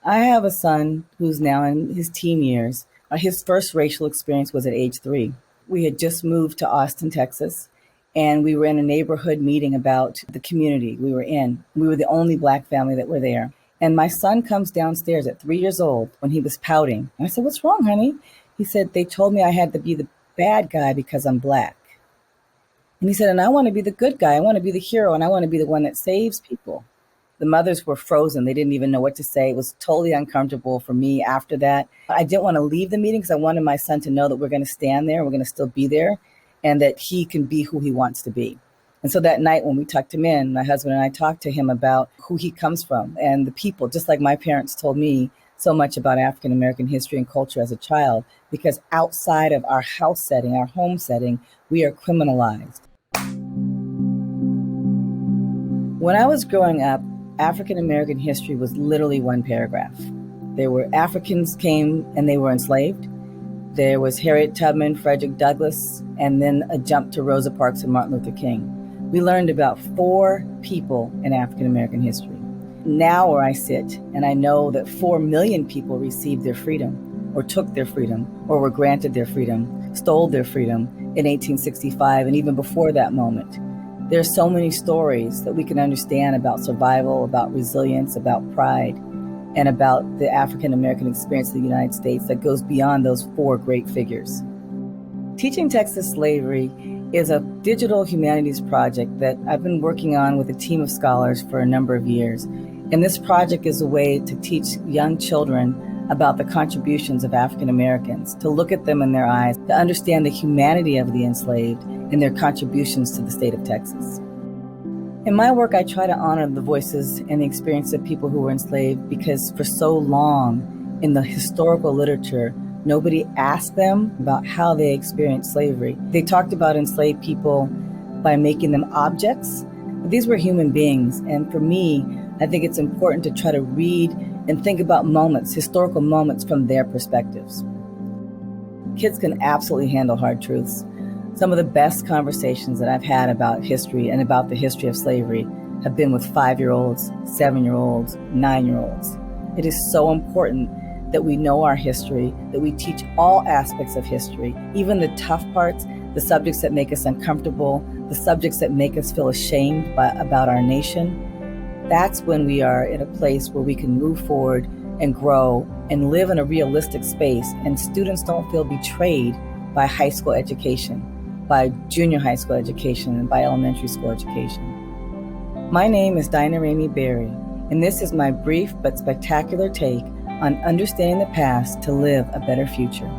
I have a son who's now in his teen years. His first racial experience was at age 3. We had just moved to Austin, Texas, and we were in a neighborhood meeting about the community we were in. We were the only Black family that were there. And my son comes downstairs at 3 years old when he was pouting. And I said, "What's wrong, honey?" He said, "They told me I had to be the bad guy because I'm Black." And he said, "And I want to be the good guy. I want to be the hero, and I want to be the one that saves people." The mothers were frozen. They didn't even know what to say. It was totally uncomfortable for me after that. I didn't want to leave the meeting because I wanted my son to know that we're going to stand there, we're going to still be there, and that he can be who he wants to be. And so that night when we tucked him in, my husband and I talked to him about who he comes from and the people, just like my parents told me so much about African American history and culture as a child, because outside of our house setting, our home setting, we are criminalized. When I was growing up, African American history was literally one paragraph. There were Africans came and they were enslaved. There was Harriet Tubman, Frederick Douglass, and then a jump to Rosa Parks and Martin Luther King. We learned about 4 people in African American history. Now where I sit, and I know that 4 million people received their freedom, or took their freedom, or were granted their freedom, stole their freedom in 1865, and even before that moment. There are so many stories that we can understand about survival, about resilience, about pride, and about the African American experience of the United States that goes beyond those 4 great figures. Teaching Texas Slavery is a digital humanities project that I've been working on with a team of scholars for a number of years. And this project is a way to teach young children about the contributions of African Americans, to look at them in their eyes, to understand the humanity of the enslaved and their contributions to the state of Texas. In my work, I try to honor the voices and the experience of people who were enslaved because for so long in the historical literature, nobody asked them about how they experienced slavery. They talked about enslaved people by making them objects, but these were human beings. And for me, I think it's important to try to read and think about moments, historical moments from their perspectives. Kids can absolutely handle hard truths. Some of the best conversations that I've had about history and about the history of slavery have been with 5-year-olds, 7-year-olds, 9-year-olds. It is so important that we know our history, that we teach all aspects of history, even the tough parts, the subjects that make us uncomfortable, the subjects that make us feel ashamed about our nation. That's when we are in a place where we can move forward and grow and live in a realistic space, and students don't feel betrayed by high school education, by junior high school education, and by elementary school education. My name is Daina Ramey Berry, and this is my brief but spectacular take on understanding the past to live a better future.